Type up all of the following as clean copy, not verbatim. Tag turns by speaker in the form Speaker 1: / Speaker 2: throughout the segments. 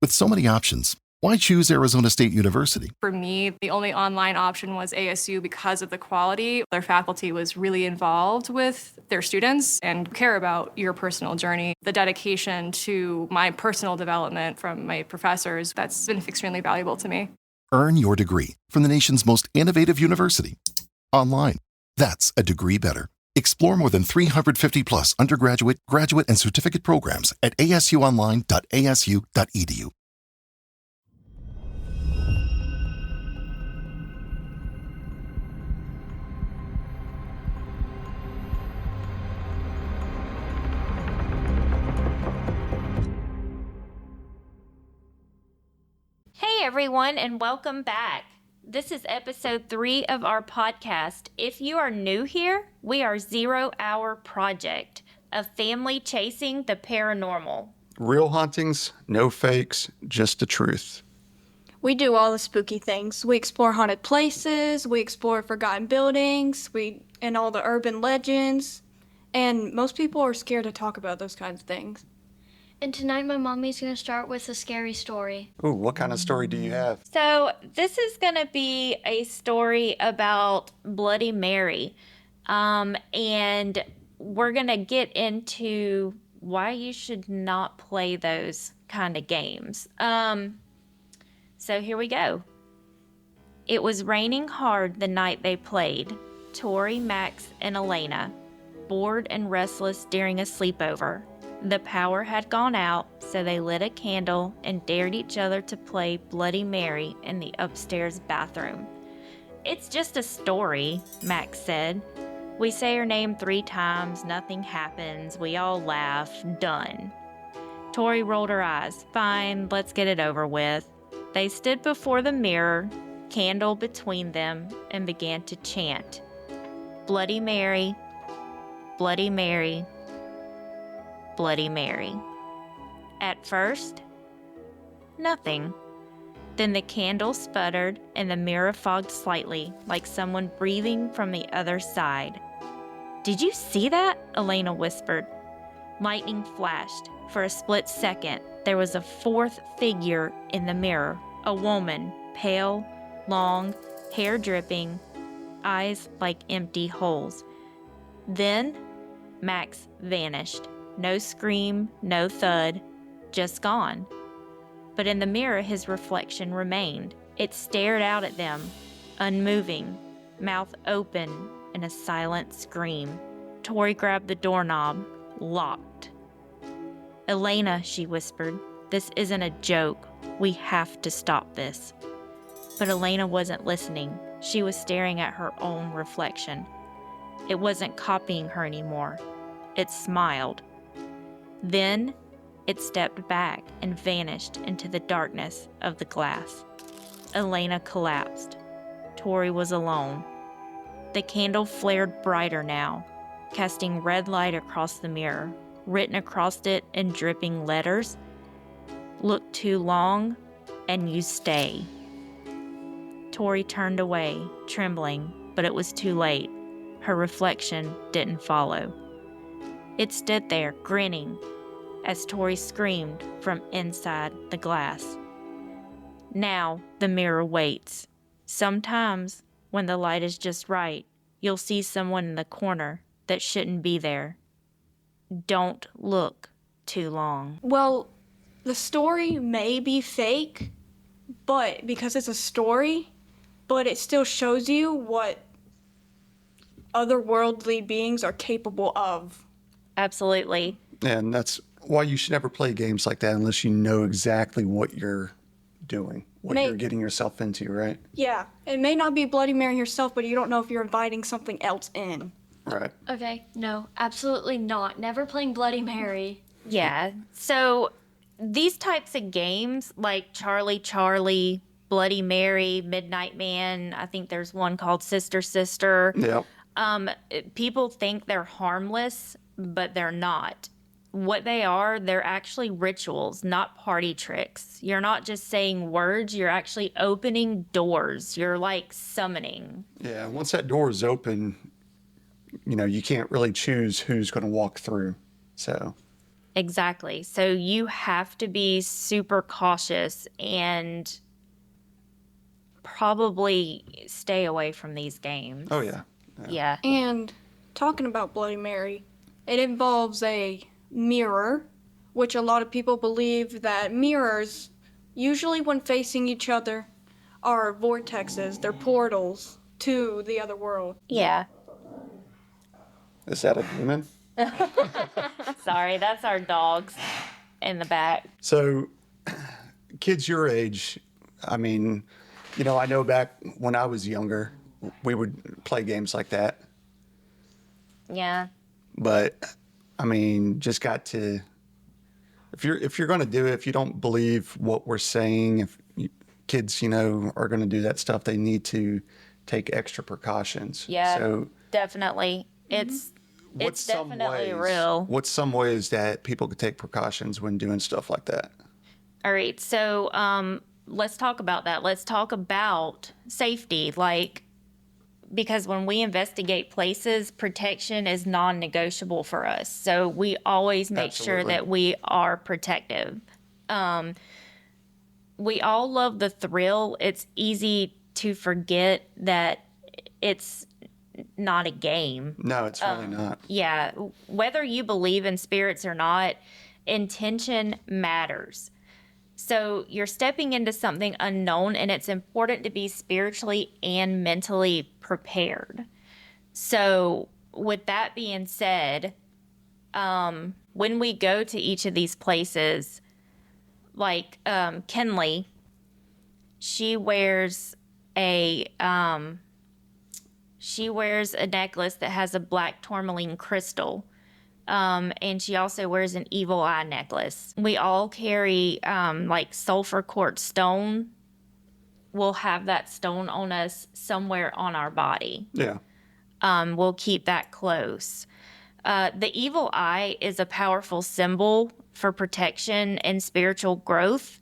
Speaker 1: With so many options, why choose Arizona State University?
Speaker 2: For me, the only online option was ASU because of the quality. Their faculty was really involved with their students and care about your personal journey. The dedication to my personal development from my professors, that's been extremely valuable to me.
Speaker 1: Earn your degree from the nation's most innovative university. Online. That's a degree better. Explore more than 350 plus undergraduate, graduate, and certificate programs at asuonline.asu.edu.
Speaker 3: Hey everyone, and welcome back. This is episode 3 of our podcast. If you are new here, we are 0 Hour Project, a family chasing the paranormal.
Speaker 4: Real hauntings, no fakes, just the truth.
Speaker 5: We do all the spooky things. We explore haunted places, we explore forgotten buildings, and all the urban legends, and most people are scared to talk about those kinds of things.
Speaker 6: And tonight my mommy's going to start with a scary story.
Speaker 4: Ooh, what kind of story do you have?
Speaker 3: So this is going to be a story about Bloody Mary. And we're going to get into why you should not play those kind of games. So here we go. It was raining hard the night they played. Tori, Max, and Elena, bored and restless during a sleepover. The power had gone out, so they lit a candle and dared each other to play Bloody Mary in the upstairs bathroom. It's just a story, Max said. We say her name 3 times, nothing happens, we all laugh, done. Tori rolled her eyes. Fine, let's get it over with. They stood before the mirror, candle between them, and began to chant. Bloody Mary, Bloody Mary, Bloody Mary. At first, nothing. Then the candle sputtered and the mirror fogged slightly, like someone breathing from the other side. Did you see that? Elena whispered. Lightning flashed. For a split second, there was a 4th figure in the mirror, a woman, pale, long, hair dripping, eyes like empty holes. Then, Max vanished. No scream, no thud, just gone. But in the mirror, his reflection remained. It stared out at them, unmoving, mouth open in a silent scream. Tori grabbed the doorknob, locked. Elena, she whispered, this isn't a joke. We have to stop this. But Elena wasn't listening. She was staring at her own reflection. It wasn't copying her anymore. It smiled. Then it stepped back and vanished into the darkness of the glass. Elena collapsed. Tori was alone. The candle flared brighter now, casting red light across the mirror. Written across it in dripping letters, look too long and you stay. Tori turned away, trembling, but it was too late. Her reflection didn't follow. It stood there, grinning, as Tori screamed from inside the glass. Now the mirror waits. Sometimes, when the light is just right, you'll see someone in the corner that shouldn't be there. Don't look too long.
Speaker 5: Well, the story may be fake, but because it's a story, but it still shows you what otherworldly beings are capable of.
Speaker 3: Absolutely.
Speaker 4: And that's why you should never play games like that unless you know exactly what you're doing, what you're getting yourself into, right?
Speaker 5: Yeah, it may not be Bloody Mary yourself, but you don't know if you're inviting something else in.
Speaker 4: Right.
Speaker 6: Okay, no, absolutely not. Never playing Bloody Mary.
Speaker 3: Yeah. So these types of games like Charlie Charlie, Bloody Mary, Midnight Man, I think there's one called Sister Sister.
Speaker 4: Yep.
Speaker 3: People think they're harmless, but they're not. What they are, they're actually rituals, not party tricks. You're not just saying words, you're actually opening doors. You're like summoning.
Speaker 4: Yeah, once that door is open, you know, you can't really choose who's going to walk through. So
Speaker 3: Exactly. So you have to be super cautious and probably stay away from these games.
Speaker 4: Oh, yeah.
Speaker 3: Yeah.
Speaker 5: And talking about Bloody Mary, it involves a mirror, which a lot of people believe that mirrors, usually when facing each other, are vortexes, they're portals to the other world.
Speaker 3: Yeah.
Speaker 4: Is that a demon?
Speaker 3: Sorry, that's our dogs in the back.
Speaker 4: So, kids your age, I mean, I know back when I was younger, we would play games like that.
Speaker 3: Yeah.
Speaker 4: But, I mean, just got to, if you're going to do it, if you don't believe what we're saying, if kids, are going to do that stuff, they need to take extra precautions.
Speaker 3: Yeah.
Speaker 4: So,
Speaker 3: definitely. It's definitely real.
Speaker 4: What's some ways that people could take precautions when doing stuff like that?
Speaker 3: All right. So let's talk about that. Let's talk about safety. Because when we investigate places, protection is non-negotiable for us. So we always make sure
Speaker 4: Absolutely.
Speaker 3: that we are protective. We all love the thrill. It's easy to forget that it's not a game.
Speaker 4: No, it's really not.
Speaker 3: Yeah, whether you believe in spirits or not, intention matters. So you're stepping into something unknown, and it's important to be spiritually and mentally prepared. So with that being said, when we go to each of these places, like Kenley, she wears a necklace that has a black tourmaline crystal. And she also wears an evil eye necklace. We all carry sulfur quartz stone. We'll have that stone on us somewhere on our body.
Speaker 4: Yeah.
Speaker 3: We'll keep that close. The evil eye is a powerful symbol for protection and spiritual growth.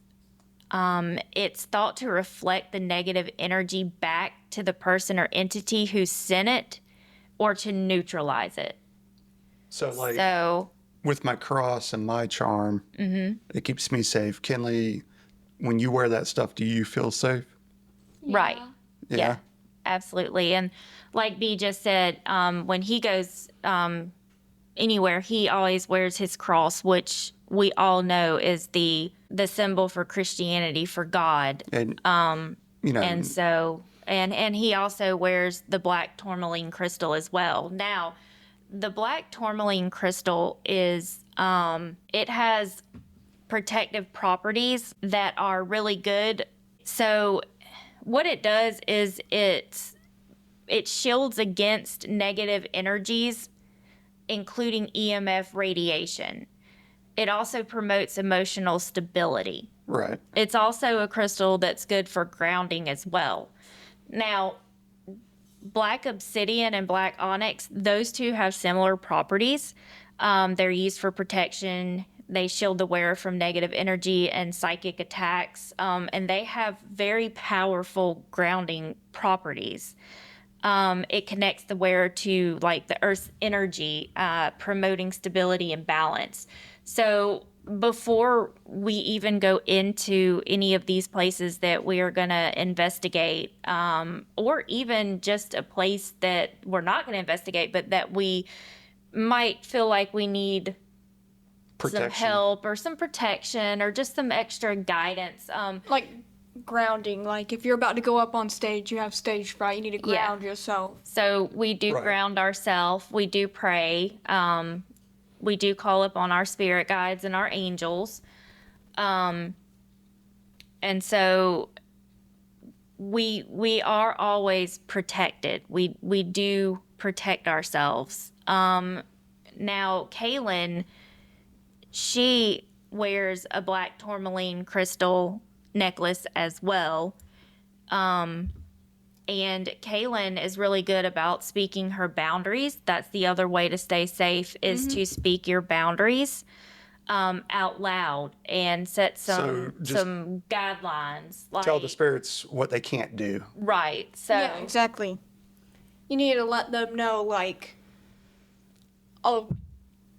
Speaker 3: It's thought to reflect the negative energy back to the person or entity who sent it, or to neutralize it.
Speaker 4: So, with my cross and my charm, it keeps me safe. Kinley, when you wear that stuff, do you feel safe?
Speaker 3: Right.
Speaker 4: Yeah.
Speaker 3: Absolutely. And like B just said, when he goes anywhere, he always wears his cross, which we all know is the symbol for Christianity, for God.
Speaker 4: And,
Speaker 3: And so, and he also wears the black tourmaline crystal as well. Now, the black tourmaline crystal is, it has protective properties that are really good. So what it does is it shields against negative energies, including EMF radiation. It also promotes emotional stability.
Speaker 4: right.
Speaker 3: It's also a crystal that's good for grounding as well. Now, black obsidian and black onyx, those two have similar properties. They're used for protection. They shield the wearer from negative energy and psychic attacks. And they have very powerful grounding properties. It connects the wearer to the earth's energy, promoting stability and balance. So before we even go into any of these places that we are going to investigate, or even just a place that we're not going to investigate, but that we might feel like we need some help or some protection or just some extra guidance.
Speaker 5: Like grounding, like if you're about to go up on stage, you have stage fright, you need to ground yourself.
Speaker 3: So we do ground ourselves. We do pray. We do call upon our spirit guides and our angels. And so we are always protected. We do protect ourselves. Now, Kaylin, she wears a black tourmaline crystal necklace as well. And Kaylin is really good about speaking her boundaries. That's the other way to stay safe, is to speak your boundaries out loud and set some guidelines.
Speaker 4: Tell the spirits what they can't do.
Speaker 3: Right. So
Speaker 5: Yeah, exactly. You need to let them know,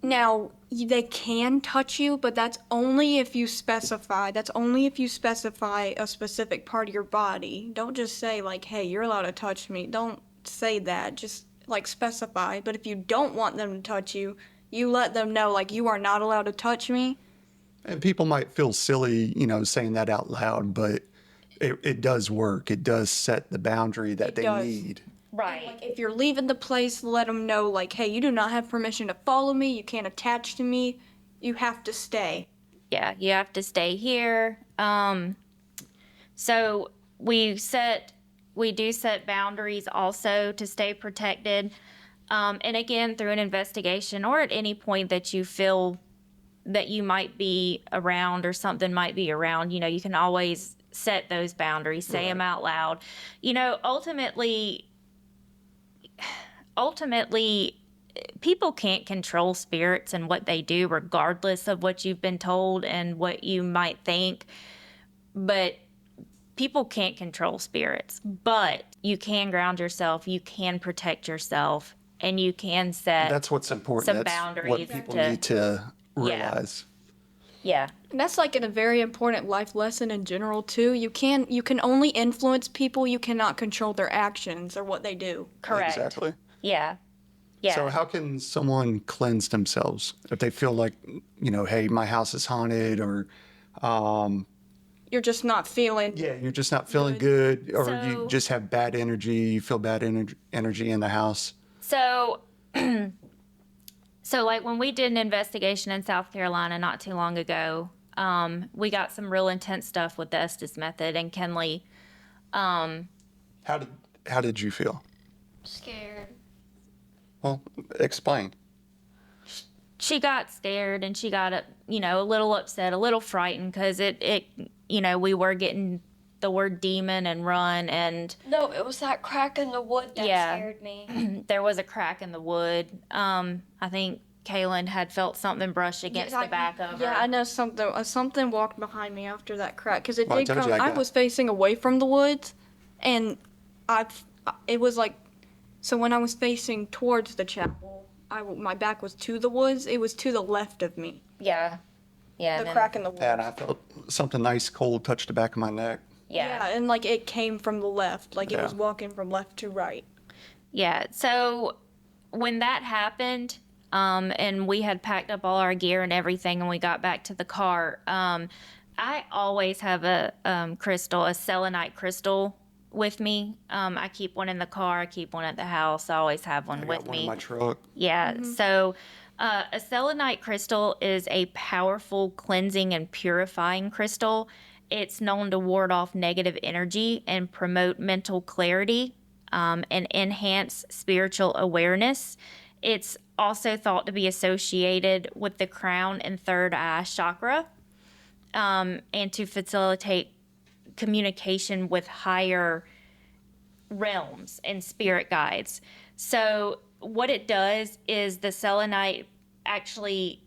Speaker 5: Now, they can touch you, but that's only if you specify. That's only if you specify a specific part of your body. Don't just say, like, hey, you're allowed to touch me. Don't say that. Just, like, specify. But if you don't want them to touch you, you let them know, like, you are not allowed to touch me.
Speaker 4: And people might feel silly, saying that out loud, but it does work. It does set the boundary that
Speaker 5: It
Speaker 4: they
Speaker 5: does.
Speaker 4: need.
Speaker 3: Right.
Speaker 5: Like, if you're leaving the place, let them know, like, hey, you do not have permission to follow me. You can't attach to me. You have to stay.
Speaker 3: Yeah, you have to stay here. So we do set boundaries also to stay protected. And again, through an investigation or at any point that you feel that you might be around or something might be around, you can always set those boundaries, say them out loud. Ultimately, people can't control spirits and what they do, regardless of what you've been told and what you might think. But people can't control spirits, but you can ground yourself, you can protect yourself, and you can set
Speaker 4: That's what's important.
Speaker 3: some
Speaker 4: That's
Speaker 3: boundaries
Speaker 4: what people need to realize.
Speaker 3: Yeah.
Speaker 5: And that's like a very important life lesson in general too. You can only influence people. You cannot control their actions or what they do.
Speaker 3: Correct.
Speaker 4: Exactly.
Speaker 3: Yeah. Yeah.
Speaker 4: So how can someone cleanse themselves if they feel like, hey, my house is haunted, or
Speaker 5: You're just not feeling.
Speaker 4: you're just not feeling good, or you
Speaker 3: So-
Speaker 4: just have bad energy, you feel bad energy in the house.
Speaker 3: So, like when we did an investigation in South Carolina not too long ago, we got some real intense stuff with the Estes method, and Kenley,
Speaker 4: How did you feel?
Speaker 6: Scared.
Speaker 4: Well, explain.
Speaker 3: she got scared and she got, a little upset, a little frightened because we were getting the word demon and run, and
Speaker 6: No, it was that crack in the wood that
Speaker 3: Yeah.
Speaker 6: scared me.
Speaker 3: there was a crack in the wood. I think Kaylin had felt something brush against the back of her.
Speaker 5: Yeah, I know something walked behind me after that crack because it
Speaker 4: Well, I
Speaker 5: did
Speaker 4: told
Speaker 5: come.
Speaker 4: you I
Speaker 5: I
Speaker 4: got-
Speaker 5: was facing away from the woods, and it was like, so when I was facing towards the chapel, my back was to the woods. It was to the left of me.
Speaker 3: Yeah. Yeah.
Speaker 5: The
Speaker 3: and then-
Speaker 5: crack in the woods.
Speaker 4: And I felt something nice cold touch the back of my neck.
Speaker 3: Yeah.
Speaker 5: And like it came from the left, like it
Speaker 4: Yeah.
Speaker 5: was walking from left to right.
Speaker 3: Yeah. So when that happened, and we had packed up all our gear and everything, and we got back to the car, I always have a crystal, a selenite crystal with me. I keep one in the car. I keep one at the house. I always have one
Speaker 4: I
Speaker 3: with
Speaker 4: got one
Speaker 3: me.
Speaker 4: in my truck.
Speaker 3: Yeah. So a selenite crystal is a powerful cleansing and purifying crystal. It's known to ward off negative energy and promote mental clarity, and enhance spiritual awareness. It's also thought to be associated with the crown and third eye chakra, and to facilitate communication with higher realms and spirit guides. So what it does is the selenite actually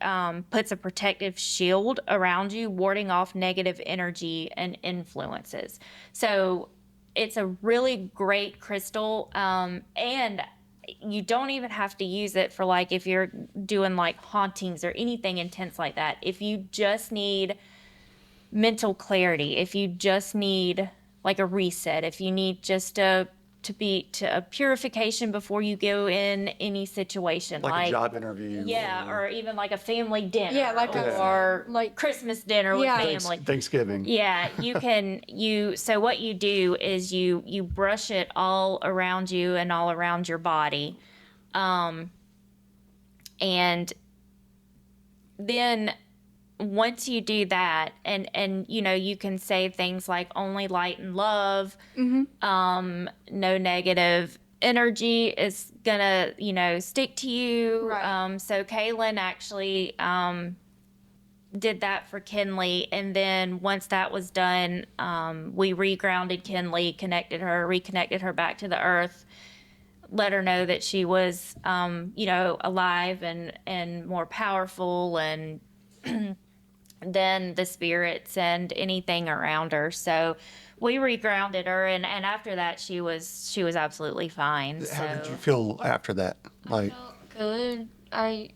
Speaker 3: puts a protective shield around you, warding off negative energy and influences. So it's a really great crystal, and you don't even have to use it for like if you're doing like hauntings or anything intense like that. If you just need mental clarity, if you just need like a reset, if you need just a purification before you go in any situation,
Speaker 4: Like a job interview.
Speaker 3: or even like a family dinner,
Speaker 5: Yeah, like
Speaker 3: or
Speaker 5: like
Speaker 3: Christmas dinner with
Speaker 5: Yeah.
Speaker 3: family.
Speaker 4: Thanksgiving.
Speaker 3: Yeah, so what you do is you brush it all around you and all around your body. And then once you do that, and you can say things like only light and love, no negative energy is gonna stick to you.
Speaker 5: Right.
Speaker 3: So Kaylin actually did that for Kinley, and then once that was done, we regrounded Kinley, reconnected her back to the earth, let her know that she was alive and more powerful, and than the spirits and anything around her. So we regrounded her, and after that she was absolutely fine.
Speaker 4: How did
Speaker 3: So
Speaker 4: you feel after that? Like,
Speaker 6: Felt good. I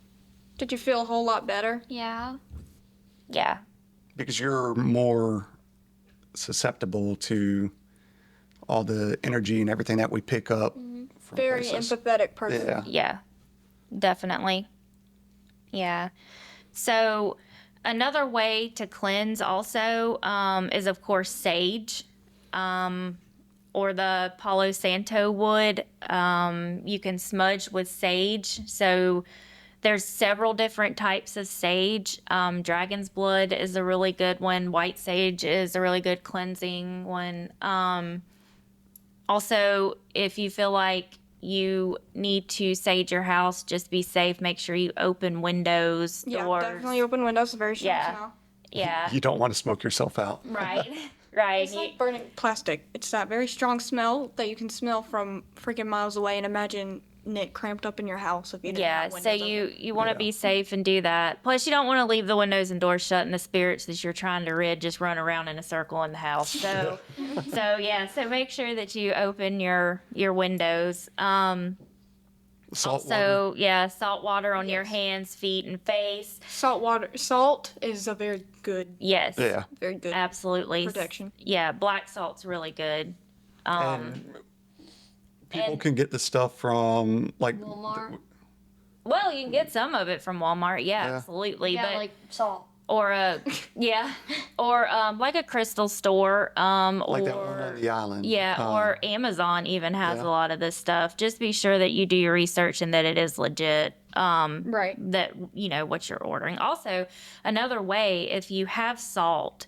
Speaker 5: Did you feel a whole lot better?
Speaker 6: Yeah.
Speaker 3: Yeah.
Speaker 4: Because you're more susceptible to all the energy and everything that we pick up from
Speaker 5: Very
Speaker 4: places.
Speaker 5: empathetic person.
Speaker 4: Yeah.
Speaker 3: Yeah, definitely. Yeah. So another way to cleanse also is, of course, sage or the Palo Santo wood. You can smudge with sage. So there's several different types of sage. Dragon's blood is a really good one. White sage is a really good cleansing one. Also, if you feel like you need to sage your house, just be safe. Make sure you open windows,
Speaker 5: Yeah,
Speaker 3: doors.
Speaker 5: definitely open windows. Very strong
Speaker 3: Yeah.
Speaker 5: smell.
Speaker 3: Yeah,
Speaker 4: You don't want to smoke yourself out.
Speaker 3: right, right.
Speaker 5: It's like burning plastic. It's that very strong smell that you can smell from freaking miles away, and imagine it cramped up in your house if you didn't
Speaker 3: Yeah,
Speaker 5: have
Speaker 3: so
Speaker 5: windows
Speaker 3: you want to be safe and do that. Plus, you don't want to leave the windows and doors shut, and the spirits that you're trying to rid just run around in a circle in the house. So, so make sure that you open your windows.
Speaker 4: Salt water.
Speaker 3: Also, yeah, salt water on your hands, feet, and face.
Speaker 5: Salt is a very good,
Speaker 3: Yes.
Speaker 4: Yeah.
Speaker 5: very good
Speaker 3: Absolutely.
Speaker 5: protection.
Speaker 3: Yeah, black salt's really good.
Speaker 4: And people can get the stuff from like
Speaker 6: Walmart.
Speaker 3: Well, you can get some of it from Walmart. Yeah,
Speaker 4: Yeah.
Speaker 3: absolutely.
Speaker 6: Yeah,
Speaker 3: but
Speaker 6: like salt.
Speaker 3: or a or like a crystal store,
Speaker 4: like that
Speaker 3: or
Speaker 4: one on the island.
Speaker 3: or Amazon even has
Speaker 4: yeah.
Speaker 3: a lot of this stuff. Just be sure that you do your research and that it is legit.
Speaker 5: Right.
Speaker 3: That you know what you're ordering. Also, another way, if you have salt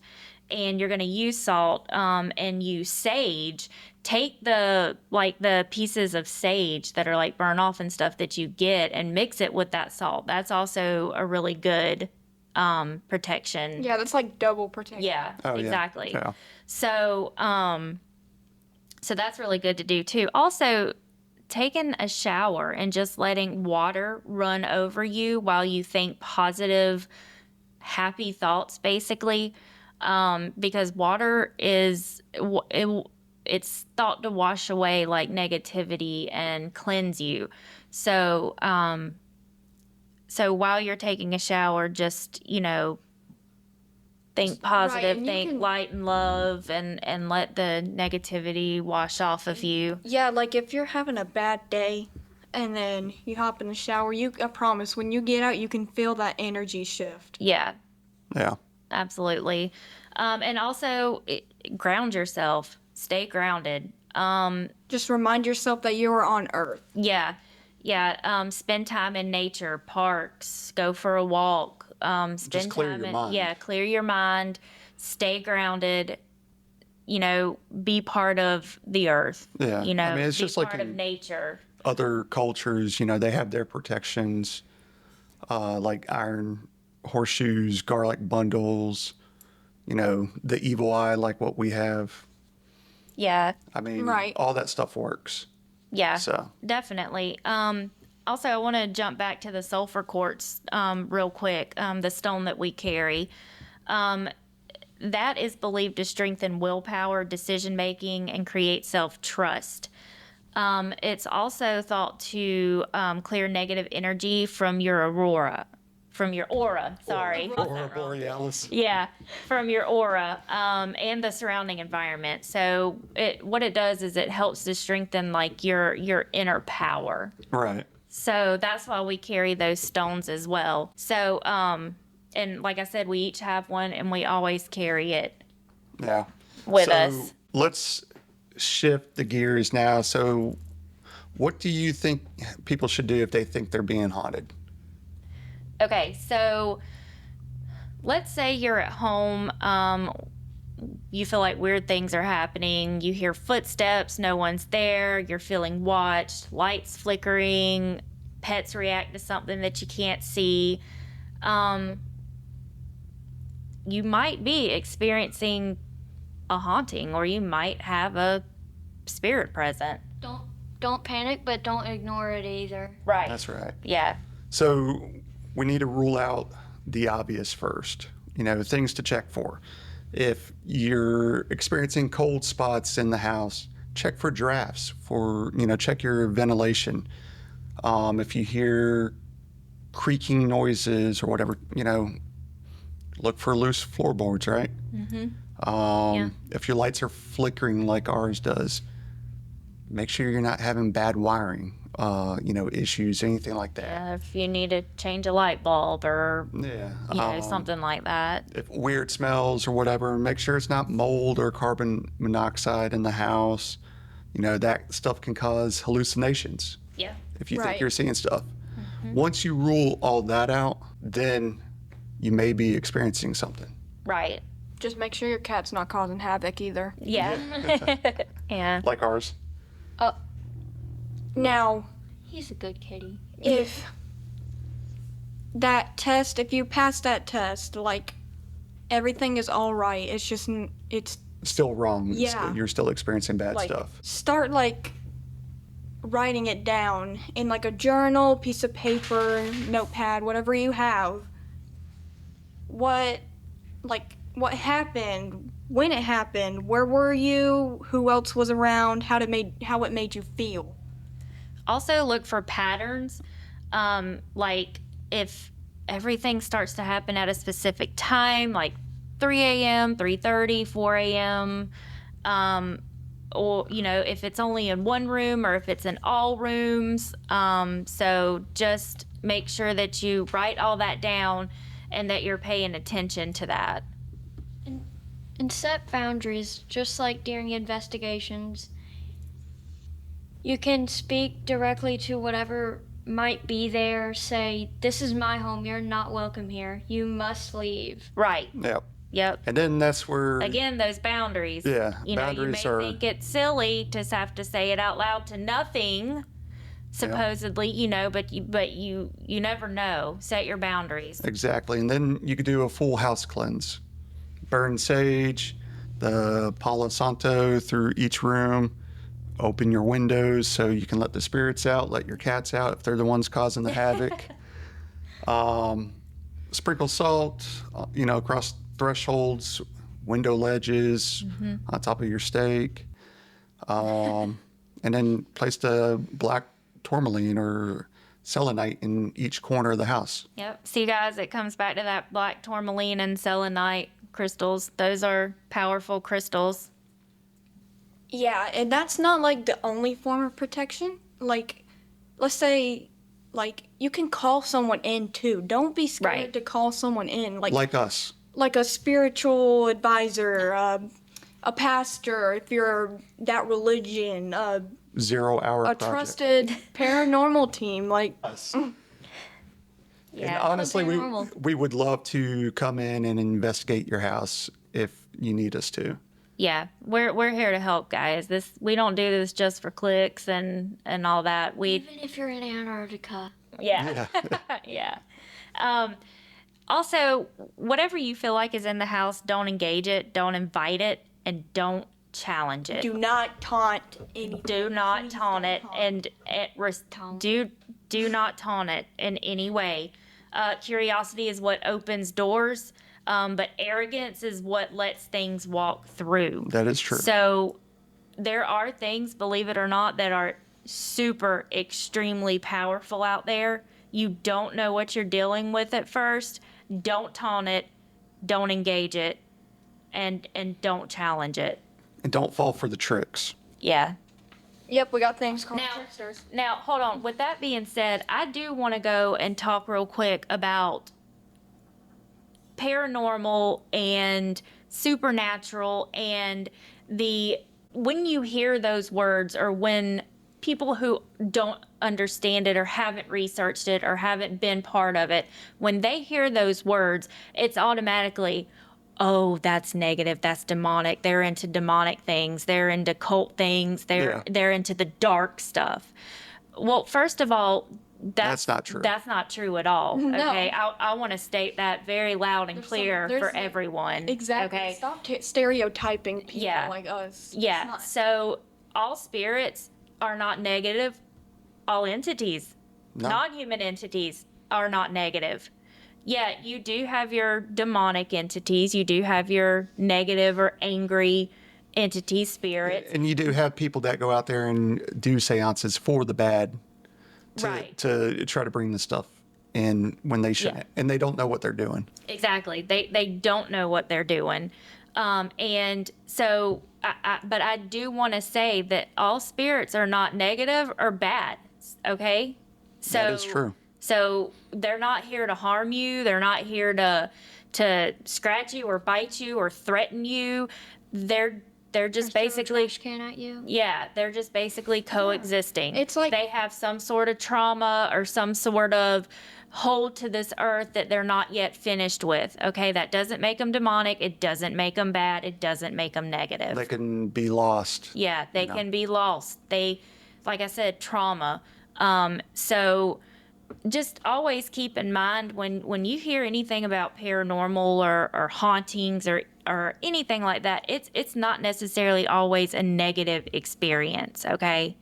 Speaker 3: and you're going to use salt and use sage, take the pieces of sage that are like burn off and stuff that you get and mix it with that salt. That's also a really good protection.
Speaker 5: Yeah, that's like double protection.
Speaker 3: Yeah,
Speaker 4: Oh, yeah.
Speaker 3: exactly.
Speaker 4: Yeah.
Speaker 3: So so that's really good to do too. Also, taking a shower and just letting water run over you while you think positive, happy thoughts, basically, because water is it's thought to wash away like negativity and cleanse you. So so while you're taking a shower, just think positive,
Speaker 5: and you
Speaker 3: think
Speaker 5: can-
Speaker 3: light and love, and let the negativity wash off of you.
Speaker 5: Yeah, like if you're having a bad day and then you hop in the shower, I promise, when you get out, you can feel that energy shift.
Speaker 3: Yeah,
Speaker 4: Yeah.
Speaker 3: absolutely. And also ground yourself. Stay grounded.
Speaker 5: Just remind yourself that you are on Earth.
Speaker 3: Yeah. Spend time in nature, parks, go for a walk. Spend
Speaker 4: clear
Speaker 3: time
Speaker 4: your mind.
Speaker 3: Yeah, clear your mind. Stay grounded. Be part of the earth.
Speaker 4: Yeah. I mean, it's
Speaker 3: be
Speaker 4: just like
Speaker 3: part of
Speaker 4: in-
Speaker 3: nature.
Speaker 4: Other cultures, they have their protections, like iron horseshoes, garlic bundles, the evil eye, like what we have.
Speaker 3: Yeah.
Speaker 4: I mean,
Speaker 5: Right.
Speaker 4: all that stuff works.
Speaker 3: Yeah,
Speaker 4: So.
Speaker 3: definitely. Also, I want to jump back to the sulfur quartz real quick, the stone that we carry. That is believed to strengthen willpower, decision making, and create self-trust. It's also thought to clear negative energy from your aura. Sorry.
Speaker 4: Aurora borealis.
Speaker 3: Yeah, from your aura and the surrounding environment. So what it does is it helps to strengthen like your inner power.
Speaker 4: Right.
Speaker 3: So that's why we carry those stones as well. So and like I said, we each have one and we always carry it
Speaker 4: Yeah.
Speaker 3: with
Speaker 4: So
Speaker 3: us.
Speaker 4: let's shift the gears now. So what do you think people should do if they think they're being haunted?
Speaker 3: Okay, so let's say you're at home, you feel like weird things are happening, you hear footsteps, no one's there, you're feeling watched, lights flickering, pets react to something that you can't see. You might be experiencing a haunting, or you might have a spirit present.
Speaker 6: Don't panic, but don't ignore it either.
Speaker 3: Right.
Speaker 4: That's right.
Speaker 3: Yeah.
Speaker 4: So we need to rule out the obvious first, things to check for. If you're experiencing cold spots in the house, check for drafts, check your ventilation. If you hear creaking noises or whatever, look for loose floorboards, right? If your lights are flickering like ours does, make sure you're not having bad wiring, issues, anything like that.
Speaker 3: If you need to change a light bulb or
Speaker 4: Yeah.
Speaker 3: something like that.
Speaker 4: If weird smells or whatever, make sure it's not mold or carbon monoxide in the house. That stuff can cause hallucinations
Speaker 3: Yeah.
Speaker 4: if you
Speaker 5: Right.
Speaker 4: think you're seeing stuff. Once you rule all that out, then you may be experiencing something.
Speaker 3: Right.
Speaker 5: Just make sure your cat's not causing havoc either.
Speaker 3: Yeah. Yeah.
Speaker 4: Like ours.
Speaker 5: Now,
Speaker 6: He's a good kitty.
Speaker 5: if you pass that test, like, everything is all right. It's just, it's
Speaker 4: Still wrong.
Speaker 5: Yeah.
Speaker 4: You're still experiencing bad
Speaker 5: like,
Speaker 4: stuff.
Speaker 5: start, like, writing it down in, like, a journal, piece of paper, notepad, whatever you have. What happened, when it happened, where were you, who else was around, how it made you feel.
Speaker 3: Also look for patterns. Like if everything starts to happen at a specific time, like 3 a.m., 3:30, 4 a.m., or, if it's only in one room or if it's in all rooms. So just make sure that you write all that down and that you're paying attention to that.
Speaker 6: And set boundaries, just like during investigations. You can speak directly to whatever might be there. Say, this is my home. You're not welcome here. You must leave.
Speaker 3: Right.
Speaker 4: Yep.
Speaker 3: Yep.
Speaker 4: And then that's where
Speaker 3: Again, those boundaries.
Speaker 4: Yeah,
Speaker 3: You
Speaker 4: boundaries
Speaker 3: may
Speaker 4: are-
Speaker 3: think it's silly to have to say it out loud to nothing, supposedly, but you never know. Set your boundaries.
Speaker 4: Exactly. And then you could do a full house cleanse. Burn sage, the Palo Santo through each room. Open your windows so you can let the spirits out, let your cats out if they're the ones causing the havoc. Sprinkle salt, across thresholds, window ledges, on top of your steak. And then place the black tourmaline or selenite in each corner of the house.
Speaker 3: Yep. See, guys, it comes back to that black tourmaline and selenite crystals. Those are powerful crystals.
Speaker 5: Yeah, and that's not, like, the only form of protection. Like, let's say, like, you can call someone in, too. Don't be scared
Speaker 3: Right.
Speaker 5: to call someone in.
Speaker 4: Like us.
Speaker 5: Like a spiritual advisor, a pastor, if you're that religion,
Speaker 4: 0 hour
Speaker 5: a
Speaker 4: project.
Speaker 5: trusted paranormal team. Like,
Speaker 4: Us.
Speaker 3: Yeah.
Speaker 4: And honestly,
Speaker 6: Paranormal.
Speaker 4: we would love to come in and investigate your house if you need us to.
Speaker 3: Yeah, we're here to help, guys. We don't do this just for clicks and all that.
Speaker 6: Even if you're in Antarctica.
Speaker 3: Yeah. Yeah. Also, whatever you feel like is in the house, don't engage it, don't invite it, and don't challenge it.
Speaker 5: do not taunt anything.
Speaker 3: Do not taunt it, and do not taunt it in any way. Curiosity is what opens doors, but arrogance is what lets things walk through.
Speaker 4: That is true.
Speaker 3: So there are things, believe it or not, that are super extremely powerful out there. You don't know what you're dealing with at first. Don't taunt it, don't engage it, and don't challenge it.
Speaker 4: And don't fall for the tricks.
Speaker 3: Yeah.
Speaker 5: Yep, we got things called
Speaker 3: Now-
Speaker 5: tricksters.
Speaker 3: Now, hold on. With that being said, I do want to go and talk real quick about paranormal and supernatural and when you hear those words, or when people who don't understand it or haven't researched it or haven't been part of it, when they hear those words, it's automatically, oh, that's negative, that's demonic, they're into demonic things, they're into cult things, they're into the dark stuff. Well, first of all,
Speaker 4: That's not true.
Speaker 3: That's not true at all.
Speaker 5: No.
Speaker 3: Okay, I want to state that very loud and clear
Speaker 5: there's
Speaker 3: for
Speaker 5: some-
Speaker 3: everyone.
Speaker 5: Exactly.
Speaker 3: Okay.
Speaker 5: Stop stereotyping people
Speaker 3: Yeah.
Speaker 5: like us. It's
Speaker 3: Yeah.
Speaker 5: not-
Speaker 3: So all spirits are not negative. All entities,
Speaker 4: No.
Speaker 3: non-human entities, are not negative. Yeah, you do have your demonic entities. You do have your negative or angry entity spirits.
Speaker 4: And you do have people that go out there and do seances for the bad
Speaker 3: Right.
Speaker 4: to try to bring the stuff and when they shouldn't, and they don't know what they're doing.
Speaker 3: Exactly. They don't know what they're doing. And so, but I do want to say that all spirits are not negative or bad. Okay. So
Speaker 4: That is true.
Speaker 3: So they're not here to harm you. They're not here to scratch you or bite you or threaten you. They're just basically,
Speaker 6: trash can at you.
Speaker 3: yeah, they're just basically coexisting.
Speaker 5: It's like-
Speaker 3: they have some sort of trauma or some sort of hold to this earth that they're not yet finished with. Okay, that doesn't make them demonic. It doesn't make them bad. It doesn't make them negative.
Speaker 4: They can be lost.
Speaker 3: Yeah, they can be lost. They, like I said, trauma. So just always keep in mind when you hear anything about paranormal or hauntings or anything like that, it's not necessarily always a negative experience, okay?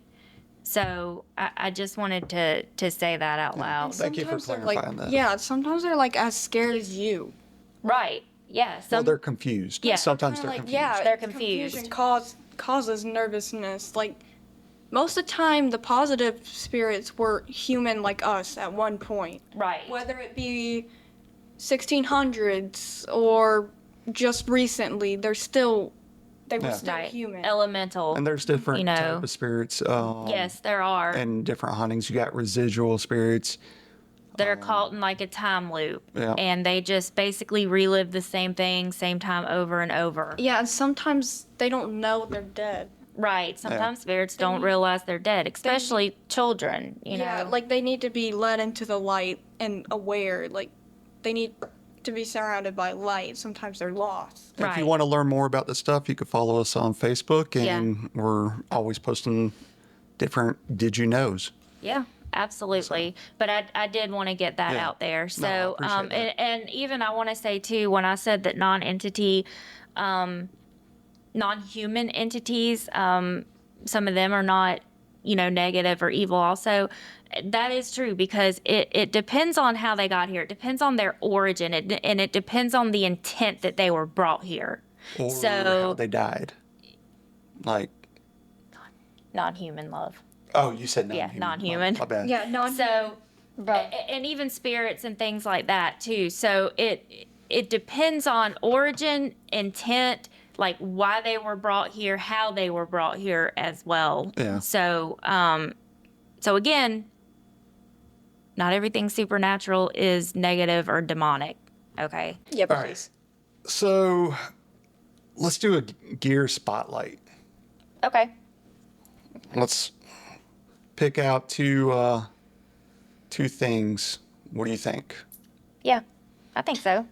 Speaker 3: So I just wanted to say that out loud.
Speaker 4: Thank you for
Speaker 5: Sometimes they're
Speaker 4: clarifying
Speaker 5: like,
Speaker 4: that.
Speaker 5: Yeah, sometimes they're like as scared as you.
Speaker 3: Right. Yeah.
Speaker 4: Well, they're confused.
Speaker 3: Yeah.
Speaker 4: Sometimes they're
Speaker 5: Like,
Speaker 4: confused.
Speaker 5: yeah,
Speaker 3: They're confused.
Speaker 5: Confusion causes nervousness. Like most of the time, the positive spirits were human like us at one point.
Speaker 3: Right.
Speaker 5: Whether it be 1600s or just recently, they were still
Speaker 3: Right.
Speaker 5: human.
Speaker 3: Elemental.
Speaker 4: And there's different
Speaker 3: You know.
Speaker 4: type of spirits.
Speaker 3: Yes, there are.
Speaker 4: And different hauntings. You got residual spirits.
Speaker 3: That are caught in like a time loop.
Speaker 4: Yeah.
Speaker 3: And they just basically relive the same thing, same time over and over.
Speaker 5: Yeah, and sometimes they don't know they're dead.
Speaker 3: Right. Sometimes spirits don't realize they're dead, especially children, you know.
Speaker 5: Yeah, like they need to be led into the light and aware. Like they need to be surrounded by light. Sometimes they're lost.
Speaker 4: If you
Speaker 3: Right.
Speaker 4: want to learn more about this stuff, you can follow us on Facebook,
Speaker 3: Yeah.
Speaker 4: and we're always posting different did you knows.
Speaker 3: Yeah, absolutely. But I did want to get that
Speaker 4: Yeah.
Speaker 3: out there.
Speaker 4: No, I
Speaker 3: So,
Speaker 4: appreciate that.
Speaker 3: and even I want to say too, when I said that non-human entities, some of them are not, negative or evil also. That is true because it depends on how they got here. It depends on their origin, and it depends on the intent that they were brought here.
Speaker 4: Or
Speaker 3: So-
Speaker 4: how they died. Like,
Speaker 3: Non-human love.
Speaker 4: oh, you said non-human.
Speaker 3: non-human.
Speaker 4: My bad.
Speaker 5: Yeah,
Speaker 3: So,
Speaker 6: Right.
Speaker 3: and even spirits and things like that too. So it depends on origin, intent, like why they were brought here, how they were brought here as well.
Speaker 4: Yeah.
Speaker 3: So, so again, not everything supernatural is negative or demonic. Okay.
Speaker 5: Yeah,
Speaker 4: All right. So let's do a gear spotlight.
Speaker 3: Okay.
Speaker 4: Let's pick out two things. What do you think?
Speaker 3: Yeah, I think so.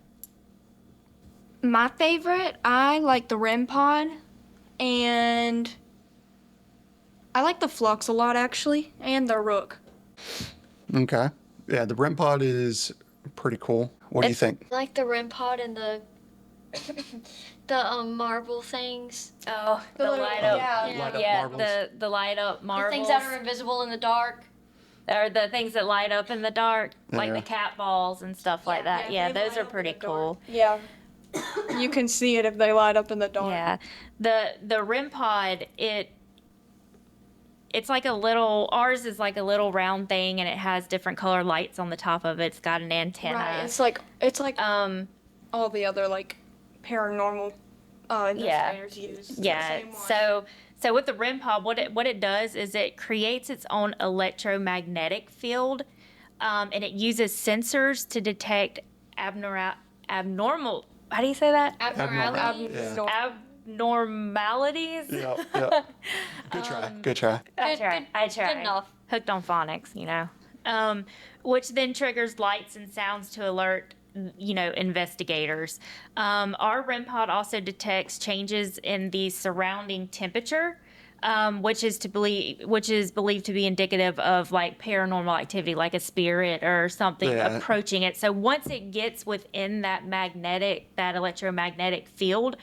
Speaker 5: My favorite, I like the REM pod, and I like the Flux a lot actually, and the Rook.
Speaker 4: Okay. Yeah, the REM pod is pretty cool. What do you think?
Speaker 6: Like the REM pod and the marble things.
Speaker 3: Oh, the
Speaker 5: little-
Speaker 3: light up.
Speaker 5: yeah.
Speaker 4: Light up
Speaker 3: Yeah,
Speaker 4: marbles.
Speaker 3: the light up
Speaker 6: The
Speaker 3: marbles.
Speaker 6: things that are invisible in the dark.
Speaker 3: Or the things that light up in the dark, like
Speaker 4: Yeah.
Speaker 3: the cat balls and stuff like that. Yeah,
Speaker 5: they
Speaker 3: those
Speaker 5: light
Speaker 3: are
Speaker 5: up in
Speaker 3: pretty
Speaker 5: the dark.
Speaker 3: cool.
Speaker 5: Yeah. You can see it if they light up in the dark.
Speaker 3: Yeah, the REM pod, it's like a little. Ours is like a little round thing, and it has different color lights on the top of it. It's got an antenna.
Speaker 5: Right. It's like all the other like paranormal investigators use. It's the
Speaker 3: Yeah.
Speaker 5: same one.
Speaker 3: So with the REM pod, what it does is it creates its own electromagnetic field, and it uses sensors to detect abnormal. How do you say that?
Speaker 6: Abnormality.
Speaker 4: Yeah.
Speaker 3: Abnormalities.
Speaker 4: Yeah. Yeah. Good try. Good try.
Speaker 3: I tried.
Speaker 6: Good enough.
Speaker 3: Hooked on phonics, which then triggers lights and sounds to alert, investigators. Our REM pod also detects changes in the surrounding temperature, which is believed to be indicative of like paranormal activity, like a spirit or something
Speaker 4: Yeah.
Speaker 3: approaching it. So once it gets within that electromagnetic field,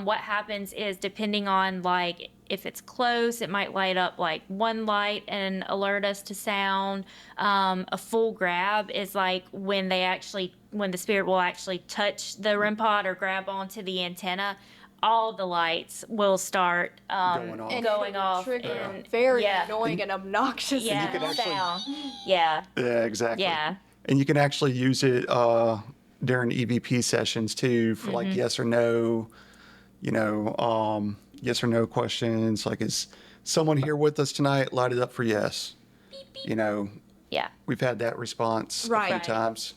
Speaker 3: what happens is depending on like if it's close, it might light up like one light and alert us to sound. A full grab is like when the spirit will actually touch the REM pod or grab onto the antenna. All the lights will start
Speaker 4: Going off.
Speaker 5: And
Speaker 3: going
Speaker 5: it will
Speaker 3: off
Speaker 5: trigger
Speaker 3: and-
Speaker 5: very
Speaker 3: yeah.
Speaker 5: annoying and obnoxious.
Speaker 3: yeah,
Speaker 4: can actually-
Speaker 3: sound. Yeah,
Speaker 4: Yeah, exactly.
Speaker 3: yeah.
Speaker 4: And you can actually use it during EVP sessions too for like yes or no, yes or no questions. Like, is someone here with us tonight? Light it up for yes.
Speaker 3: Yeah.
Speaker 4: We've had that response a
Speaker 5: Right.
Speaker 4: few times.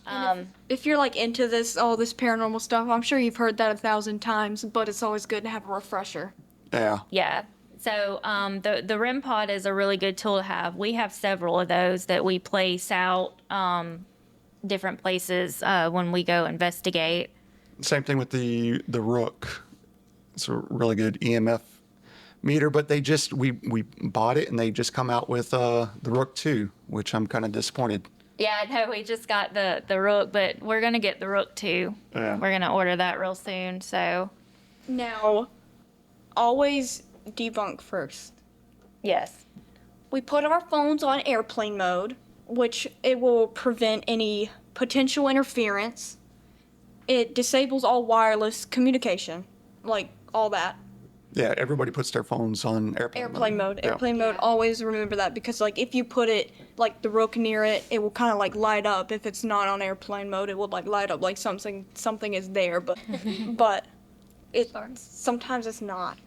Speaker 5: If you're like into all this paranormal stuff, I'm sure you've heard that 1,000 times, but it's always good to have a refresher.
Speaker 4: Yeah.
Speaker 3: Yeah. So the REM pod is a really good tool to have. We have several of those that we place out different places when we go investigate.
Speaker 4: Same thing with the Rook. It's a really good EMF meter, but we bought it and they just come out with the Rook 2, which I'm kind of disappointed.
Speaker 3: Yeah, no, we just got the Rook, but we're gonna get the Rook too.
Speaker 4: Yeah.
Speaker 3: We're gonna order that real soon. So
Speaker 5: Now, always debunk first.
Speaker 3: yes.
Speaker 5: We put our phones on airplane mode, which it will prevent any potential interference. It disables all wireless communication, like all that.
Speaker 4: Yeah, everybody puts their phones on airplane mode. Yeah.
Speaker 5: Airplane mode, always remember that, because like if you put it like the Rook near it, it will kind of like light up. If it's not on airplane mode, it will like light up like something is there, but sometimes it's not.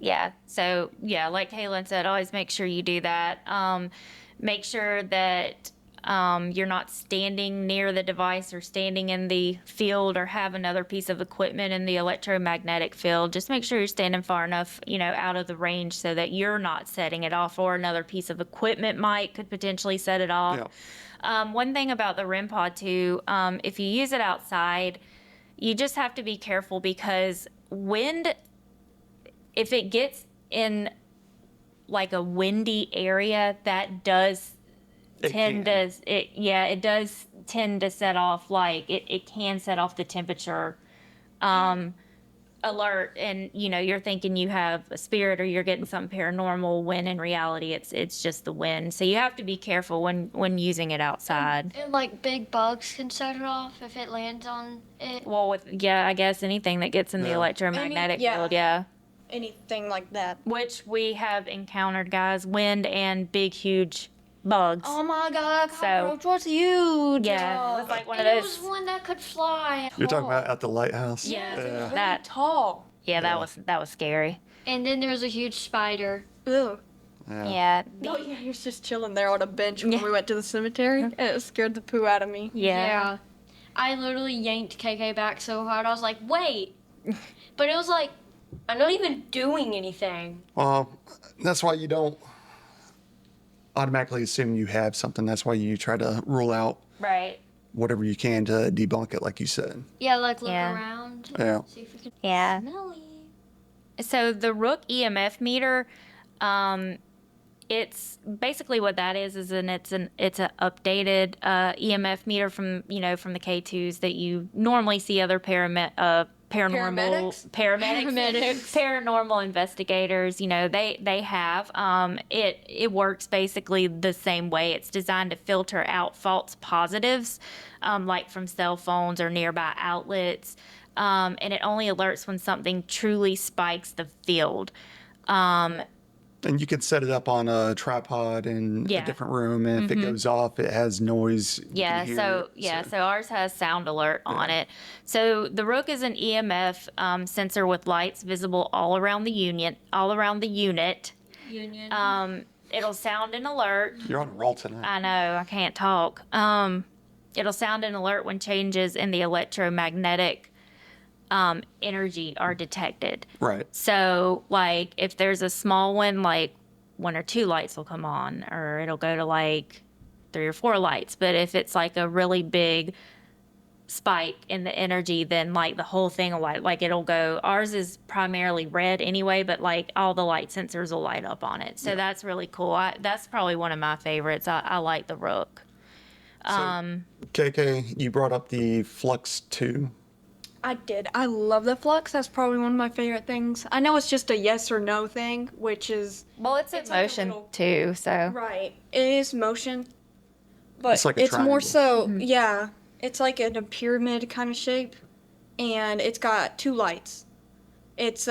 Speaker 3: Yeah. So yeah, like Kaylin said, always make sure you do that. Make sure that you're not standing near the device or standing in the field or have another piece of equipment in the electromagnetic field. Just make sure you're standing far enough, out of the range so that you're not setting it off, or another piece of equipment could potentially set it off.
Speaker 4: Yeah.
Speaker 3: One thing about the REM pod too, if you use it outside, you just have to be careful because wind, if it gets in like a windy area, that does it does tend to set off, like it can set off the temperature alert, and you're thinking you have a spirit or you're getting something paranormal, when in reality it's just the wind. So you have to be careful when using it outside.
Speaker 6: And like big bugs can set it off if it lands on it.
Speaker 3: Well, I guess anything that gets in the
Speaker 4: Yeah.
Speaker 3: electromagnetic field, yeah.
Speaker 5: Anything like that.
Speaker 3: Which we have encountered, guys, wind and big, huge bugs.
Speaker 5: Oh my god,
Speaker 3: So-
Speaker 5: cockroach was huge.
Speaker 3: Yeah, it was like one of
Speaker 6: And it
Speaker 3: those.
Speaker 6: was one that could fly.
Speaker 4: You're talking about at the lighthouse?
Speaker 3: Yeah.
Speaker 4: Yeah.
Speaker 3: That
Speaker 5: Tall.
Speaker 3: yeah, that was scary.
Speaker 6: And then there was a huge spider.
Speaker 5: Ew.
Speaker 3: Yeah.
Speaker 5: Oh yeah, he was just chilling there on a bench when we went to the cemetery, and it scared the poo out of me.
Speaker 3: Yeah.
Speaker 6: I literally yanked KK back so hard. I was like, wait. But it was like, I'm not even doing anything.
Speaker 4: Well, that's why you don't automatically assume you have something. That's why you try to rule out
Speaker 3: Right.
Speaker 4: whatever you can to debunk it, like you said.
Speaker 6: Yeah, like look
Speaker 3: Yeah.
Speaker 6: around.
Speaker 4: Yeah.
Speaker 6: See if we can
Speaker 3: Yeah.
Speaker 6: smell it.
Speaker 3: So the Rook EMF meter, it's basically what that is it's an updated EMF meter from the K2s that you normally see other
Speaker 5: Paramedics?
Speaker 3: paranormal investigators, they have. It works basically the same way. It's designed to filter out false positives, like from cell phones or nearby outlets, and it only alerts when something truly spikes the field.
Speaker 4: And you can set it up on a tripod in
Speaker 3: Yeah.
Speaker 4: a different room, and if it goes off, it has noise. You
Speaker 3: Yeah,
Speaker 4: can hear
Speaker 3: so
Speaker 4: it,
Speaker 3: so ours has sound alert on it. So the Rook is an EMF sensor with lights visible all around the unit. It'll sound an alert.
Speaker 4: You're on a roll tonight.
Speaker 3: I know, I can't talk. It'll sound an alert when changes in the electromagnetic energy are detected.
Speaker 4: Right.
Speaker 3: So, like, if there's a small one, like 1 or 2 lights will come on, or it'll go to like 3 or 4 lights. But if it's like a really big spike in the energy, then like the whole thing will light. Like it'll go. Ours is primarily red anyway, but like all the light sensors will light up on it. So that's really cool. That's probably one of my favorites. I like the Rook.
Speaker 4: KK, you brought up the Flux 2.
Speaker 5: I did. I love the Flux. That's probably one of my favorite things. I know it's just a yes or no thing, which is
Speaker 3: Well, it's
Speaker 5: like a
Speaker 3: motion
Speaker 5: little-
Speaker 3: too. So
Speaker 5: right. It is motion, but
Speaker 4: It's like a
Speaker 5: it's more
Speaker 4: triangle.
Speaker 5: so yeah. It's like in a pyramid kind of shape, and it's got 2 lights. It's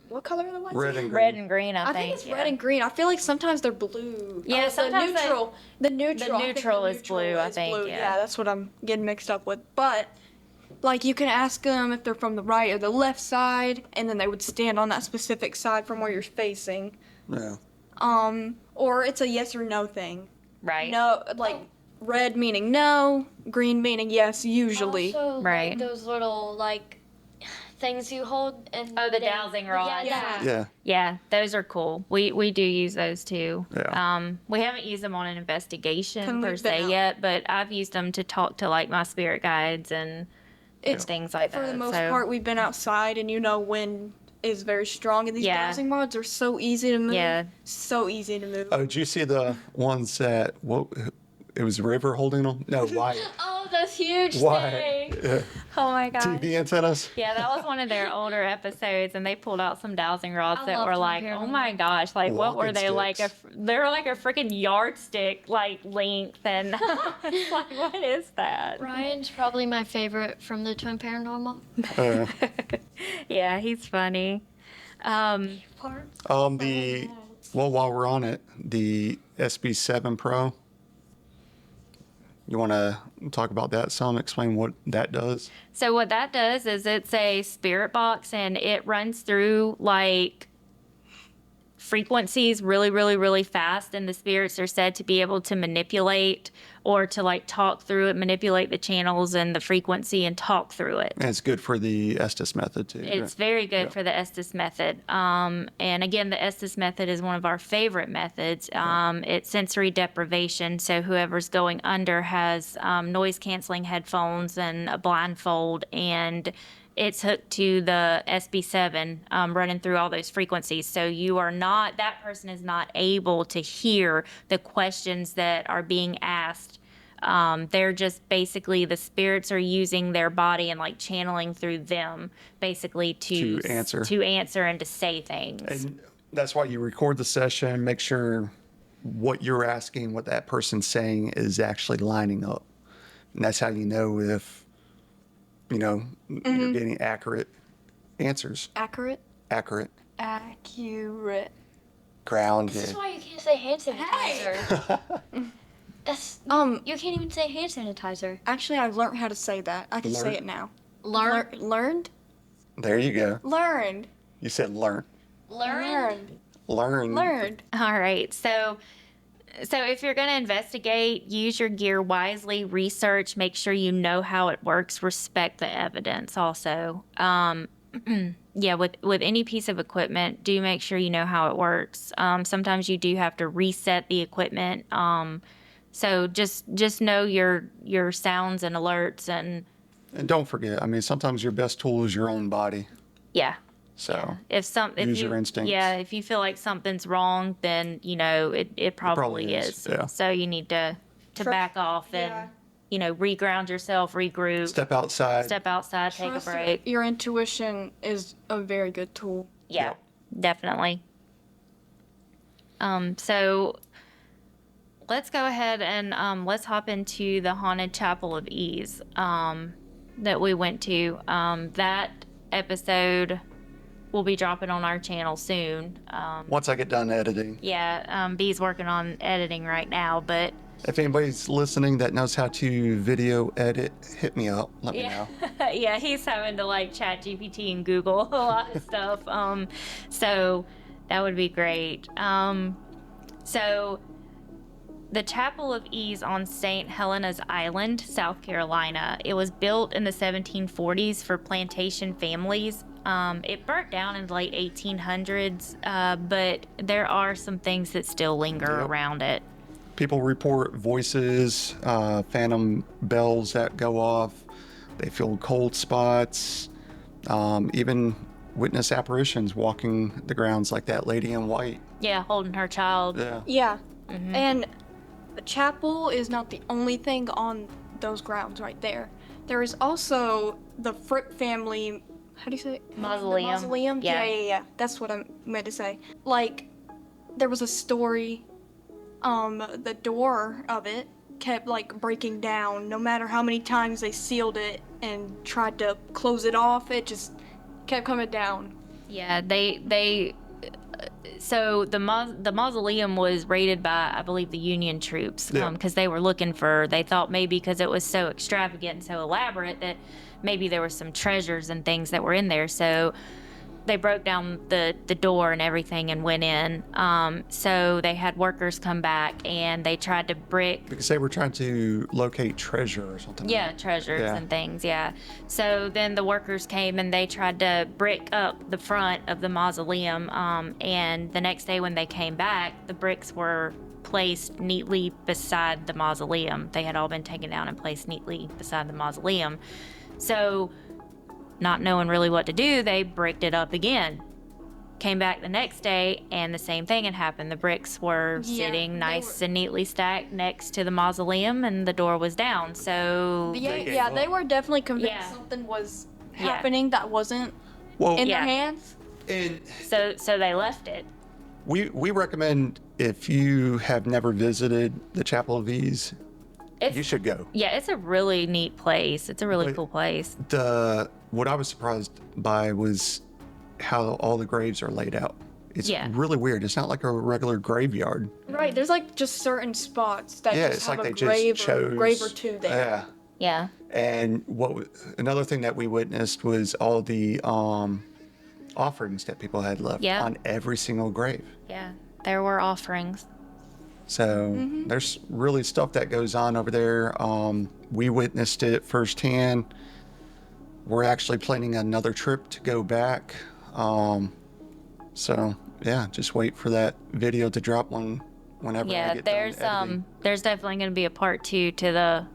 Speaker 5: What color are the lights?
Speaker 4: Red and green.
Speaker 3: Red and green, I
Speaker 5: I
Speaker 3: think.
Speaker 5: think it's red and green. I feel like sometimes they're blue.
Speaker 3: Yeah, sometimes
Speaker 5: the neutral. The neutral. I think
Speaker 3: neutral
Speaker 5: the
Speaker 3: is blue, I
Speaker 5: is
Speaker 3: think,
Speaker 5: blue.
Speaker 3: yeah.
Speaker 5: That's what I'm getting mixed up with. But like you can ask them if they're from the right or the left side, and then they would stand on that specific side from where you're facing.
Speaker 4: Yeah.
Speaker 5: Or it's a yes or no thing.
Speaker 3: Right.
Speaker 5: No, like red meaning no, green meaning yes. Usually.
Speaker 6: Also,
Speaker 3: Right.
Speaker 6: like those little like things you hold and
Speaker 3: Oh, the dowsing rods.
Speaker 6: Yeah.
Speaker 4: Yeah.
Speaker 3: Yeah, those are cool. We do use those too.
Speaker 4: Yeah.
Speaker 3: We haven't used them on an investigation
Speaker 5: Can
Speaker 3: per
Speaker 5: leave them
Speaker 3: se
Speaker 5: out.
Speaker 3: yet, but I've used them to talk to like my spirit guides and
Speaker 5: It's
Speaker 3: things like that.
Speaker 5: For the most
Speaker 3: so,
Speaker 5: part, we've been outside, and wind is very strong, and these
Speaker 3: Yeah.
Speaker 5: dowsing rods are so easy to move.
Speaker 3: Yeah.
Speaker 5: So easy to move.
Speaker 4: Oh, did you see the ones that it was River holding them? No, Wyatt.
Speaker 6: Oh, those huge
Speaker 4: Wyatt.
Speaker 6: things.
Speaker 4: Yeah.
Speaker 3: oh my gosh.
Speaker 4: TV antennas.
Speaker 3: Yeah, that was one of their older episodes, and they pulled out some dowsing rods
Speaker 6: I
Speaker 3: that
Speaker 6: love
Speaker 3: were
Speaker 6: some
Speaker 3: like, oh
Speaker 6: paranormal.
Speaker 3: my gosh, like what were
Speaker 4: Walking
Speaker 3: they like?
Speaker 4: sticks.
Speaker 3: They were like a freaking yardstick like length, and it's like, what is that?
Speaker 6: Ryan's probably my favorite from the Twin Paranormal.
Speaker 3: Yeah, he's funny.
Speaker 6: Parts.
Speaker 4: While we're on it, the SB7 Pro. You want to talk about that some? Explain what that does?
Speaker 3: So what that does is it's a spirit box, and it runs through like frequencies really, really, really fast, and the spirits are said to be able to manipulate or to like talk through it, manipulate the channels and the frequency and talk through it.
Speaker 4: And it's good for the Estes method too.
Speaker 3: It's very good for the Estes method. And again, the Estes method is one of our favorite methods. It's sensory deprivation. So whoever's going under has noise canceling headphones and a blindfold, and it's hooked to the SB7, running through all those frequencies. So that person is not able to hear the questions that are being asked. They're just basically, the spirits are using their body and like channeling through them basically to answer and to say things.
Speaker 4: And that's why you record the session, make sure what you're asking, what that person's saying is actually lining up. And that's how you know if, you're getting accurate answers.
Speaker 5: Accurate.
Speaker 4: Accurate. Grounded.
Speaker 6: This is why you can't say hand sanitizer. That's you can't even say hand sanitizer.
Speaker 5: Actually, I've learned how to say that. I can say
Speaker 4: Learn?
Speaker 5: it now.
Speaker 6: Learned.
Speaker 4: There you go.
Speaker 5: Learned.
Speaker 4: You said learn.
Speaker 6: Learned.
Speaker 5: Learned.
Speaker 3: All right. So if you're going to investigate, use your gear wisely, research, make sure you know how it works, respect the evidence also. Yeah, with any piece of equipment, do make sure you know how it works. Sometimes you do have to reset the equipment. So just know your sounds and alerts and
Speaker 4: don't forget, sometimes your best tool is your own body.
Speaker 3: yeah.
Speaker 4: So
Speaker 3: If
Speaker 4: use your instincts.
Speaker 3: Yeah, if you feel like something's wrong, then it probably is.
Speaker 4: yeah.
Speaker 3: So you need to back off and reground yourself, regroup,
Speaker 4: Step outside.
Speaker 3: take a break.
Speaker 5: Your intuition is a very good tool.
Speaker 3: Yeah,
Speaker 4: Yep.
Speaker 3: definitely. So let's go ahead and let's hop into the Haunted Chapel of Ease that we went to. That episode will be dropping on our channel soon.
Speaker 4: Once I get done editing.
Speaker 3: Yeah, B's working on editing right now, but
Speaker 4: If anybody's listening that knows how to video edit, hit me up. Let me know.
Speaker 3: yeah, he's having to like chat GPT and Google a lot of stuff. So that would be great. So the Chapel of Ease on St. Helena's Island, South Carolina. It was built in the 1740s for plantation families. It burnt down in the late 1800s, but there are some things that still linger around it.
Speaker 4: People report voices, phantom bells that go off. They feel cold spots, even witness apparitions walking the grounds like that lady in white.
Speaker 3: Yeah, holding her child.
Speaker 4: Yeah.
Speaker 5: Yeah. And the chapel is not the only thing on those grounds right there. There is also the Fripp family, how do you say it?
Speaker 3: Mausoleum.
Speaker 5: The mausoleum?
Speaker 3: Yeah.
Speaker 5: Yeah. That's what I meant to say. Like, there was a story, the door of it kept like breaking down. No matter how many times they sealed it and tried to close it off, it just kept coming down.
Speaker 3: Yeah, so the mausoleum was raided by, I believe, the Union troops,
Speaker 4: Yeah.
Speaker 3: because they thought maybe because it was so extravagant and so elaborate that maybe there were some treasures and things that were in there. So they broke down the door and everything and went in. So they had workers come back and they tried to brick.
Speaker 4: Because they were trying to locate treasure or something.
Speaker 3: Yeah, treasures
Speaker 4: Yeah.
Speaker 3: and things, yeah. So then the workers came and they tried to brick up the front of the mausoleum. And the next day when they came back, the bricks were placed neatly beside the mausoleum. They had all been taken down and placed neatly beside the mausoleum. So, not knowing really what to do, they bricked it up again. Came back the next day, and the same thing had happened. The bricks were sitting nice and neatly stacked next to the mausoleum, and the door was down. So
Speaker 5: They were definitely convinced
Speaker 3: Yeah.
Speaker 5: something was happening that wasn't
Speaker 4: Well,
Speaker 5: in
Speaker 3: Yeah.
Speaker 5: their hands.
Speaker 4: and
Speaker 3: so they left it.
Speaker 4: we recommend if you have never visited the Chapel of Ease, you should go.
Speaker 3: Yeah, it's a really neat place. It's a really cool place.
Speaker 4: What I was surprised by was how all the graves are laid out. It's
Speaker 3: Yeah.
Speaker 4: really weird. It's not like a regular graveyard.
Speaker 5: Right, there's like just certain spots that
Speaker 4: Yeah,
Speaker 5: just
Speaker 4: it's
Speaker 5: have
Speaker 4: like
Speaker 5: a
Speaker 4: they just
Speaker 5: grave or
Speaker 4: chose.
Speaker 5: two there.
Speaker 4: Yeah.
Speaker 3: Yeah.
Speaker 4: And another thing that we witnessed was all the offerings that people had left
Speaker 3: Yeah.
Speaker 4: on every single grave.
Speaker 3: Yeah. There were offerings.
Speaker 4: So there's really stuff that goes on over there. We witnessed it firsthand. We're actually planning another trip to go back. So yeah, just wait for that video to drop whenever I
Speaker 3: Yeah,
Speaker 4: get
Speaker 3: there's
Speaker 4: done editing.
Speaker 3: there's definitely going to be a part 2 to the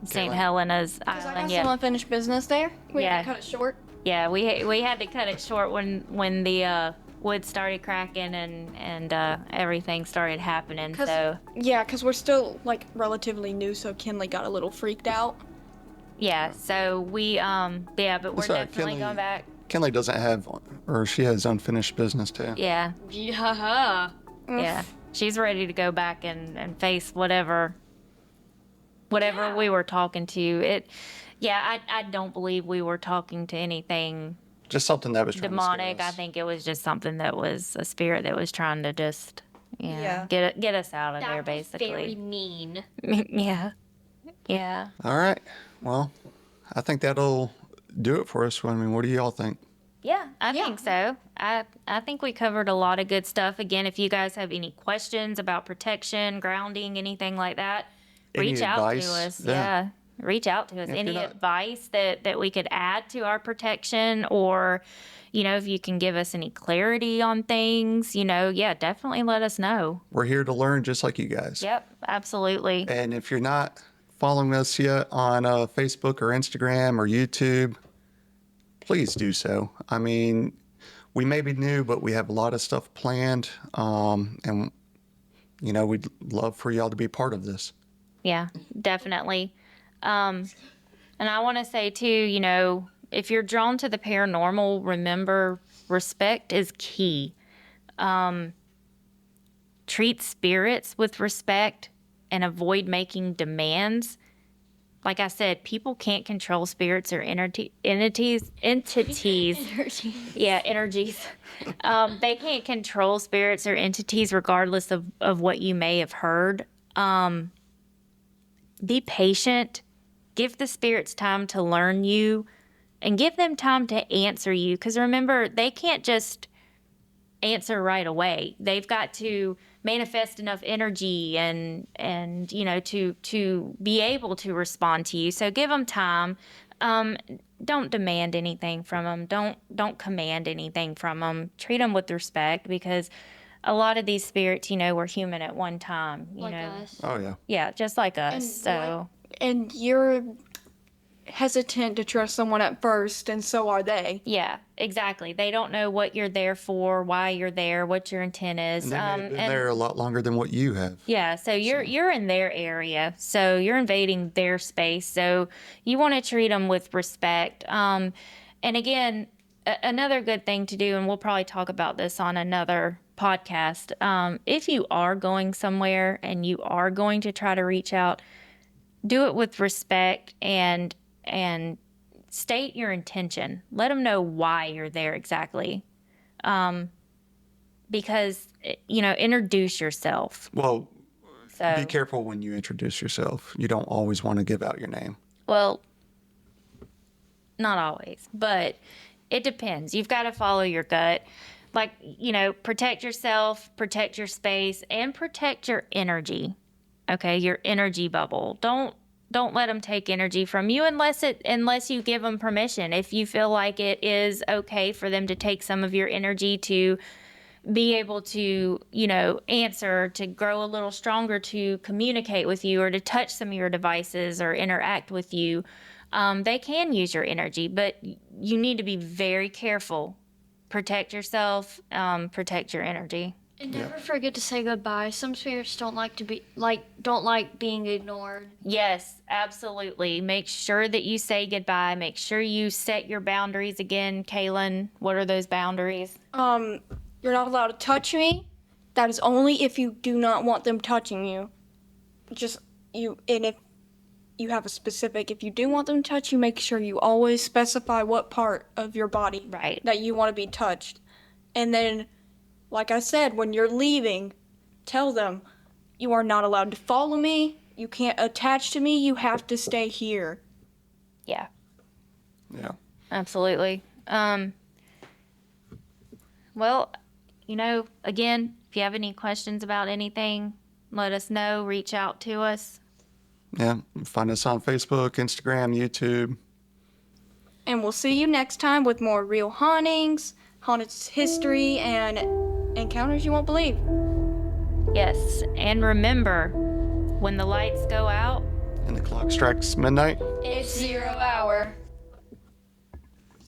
Speaker 3: St.
Speaker 4: Caitlin.
Speaker 3: Helena's
Speaker 5: Because I got
Speaker 3: Island.
Speaker 5: some
Speaker 3: Yeah.
Speaker 5: unfinished business there. We had
Speaker 3: Yeah.
Speaker 5: to cut it short.
Speaker 3: Yeah, we had to cut it short when the wood started cracking and everything started happening. So
Speaker 5: Because we're still like relatively new, so Kinley got a little freaked out.
Speaker 3: yeah, so we but we're
Speaker 4: That's all right,
Speaker 3: definitely
Speaker 4: Kinley-
Speaker 3: going back.
Speaker 4: Kinley doesn't have, or she has unfinished business too.
Speaker 3: Yeah,
Speaker 6: Yeah.
Speaker 3: yeah. She's ready to go back and face whatever we were talking to. I don't believe we were talking to anything
Speaker 4: Just something that was trying to scare
Speaker 3: demonic. I
Speaker 4: us.
Speaker 3: think it was just something that was a spirit that was trying to just
Speaker 5: Yeah.
Speaker 3: get us out of
Speaker 6: That
Speaker 3: there,
Speaker 6: was
Speaker 3: basically.
Speaker 6: very mean.
Speaker 3: Yeah.
Speaker 4: All right. Well, I think that'll do it for us. I mean, what do y'all think?
Speaker 3: Yeah, I think so. I think we covered a lot of good stuff. Again, if you guys have any questions about protection, grounding, anything like that,
Speaker 4: Any
Speaker 3: reach out to
Speaker 4: advice?
Speaker 3: us.
Speaker 4: Yeah.
Speaker 3: Yeah. Reach out to us.
Speaker 4: If
Speaker 3: Any
Speaker 4: you're not-
Speaker 3: advice that we could add to our protection, or, if you can give us any clarity on things, definitely let us know.
Speaker 4: We're here to learn just like you guys.
Speaker 3: Yep, absolutely.
Speaker 4: And if you're not following us yet on Facebook or Instagram or YouTube, please do so. I mean, we may be new, but we have a lot of stuff planned. And, we'd love for y'all to be part of this.
Speaker 3: Yeah, definitely. And I want to say too, if you're drawn to the paranormal, remember respect is key. Treat spirits with respect and avoid making demands. Like I said, people can't control spirits or entities. Yeah, energies. They can't control spirits or entities regardless of what you may have heard. Be patient. Give the spirits time to learn you and give them time to answer you. Because remember, they can't just answer right away. They've got to manifest enough energy and to be able to respond to you. So give them time. Don't demand anything from them. Don't command anything from them. Treat them with respect, because a lot of these spirits, were human at one time.
Speaker 6: Like us.
Speaker 4: Oh, yeah.
Speaker 3: Yeah, just like us.
Speaker 5: And you're hesitant to trust someone at first, and so are they.
Speaker 3: Yeah, exactly. They don't know what you're there for, why you're there, what your intent is.
Speaker 4: And they may have been there a lot longer than what you have.
Speaker 3: Yeah, so you're in their area, so you're invading their space. So you want to treat them with respect. And again, another good thing to do, and we'll probably talk about this on another podcast. If you are going somewhere and you are going to try to reach out, do it with respect and state your intention. Let them know why you're there exactly. because, introduce yourself.
Speaker 4: Well,
Speaker 3: So,
Speaker 4: be careful when you introduce yourself. You don't always want to give out your name.
Speaker 3: well, not always, but it depends. You've got to follow your gut. Like, protect yourself, protect your space, and protect your energy. Okay, your energy bubble. Don't let them take energy from you unless you give them permission. If you feel like it is okay for them to take some of your energy to be able to, answer, to grow a little stronger, to communicate with you, or to touch some of your devices or interact with you, they can use your energy, but you need to be very careful. Protect yourself, protect your energy.
Speaker 6: And never forget to say goodbye. Some spirits don't like being ignored.
Speaker 3: Yes, absolutely. Make sure that you say goodbye. Make sure you set your boundaries again. Kaylin, what are those boundaries?
Speaker 5: You're not allowed to touch me. That is only if you do not want them touching you. And if you have a specific, if you do want them to touch you, make sure you always specify what part of your body
Speaker 3: Right.
Speaker 5: that you want to be touched. And then, like I said, when you're leaving, tell them you are not allowed to follow me. You can't attach to me. You have to stay here.
Speaker 3: Yeah,
Speaker 4: Yeah.
Speaker 3: absolutely. Well, again, if you have any questions about anything, let us know. Reach out to us.
Speaker 4: Yeah. Find us on Facebook, Instagram, YouTube.
Speaker 5: And we'll see you next time with more real hauntings, haunted history, and encounters you won't believe.
Speaker 3: Yes, and remember, when the lights go out,
Speaker 4: And the clock strikes midnight.
Speaker 6: It's 0 hour.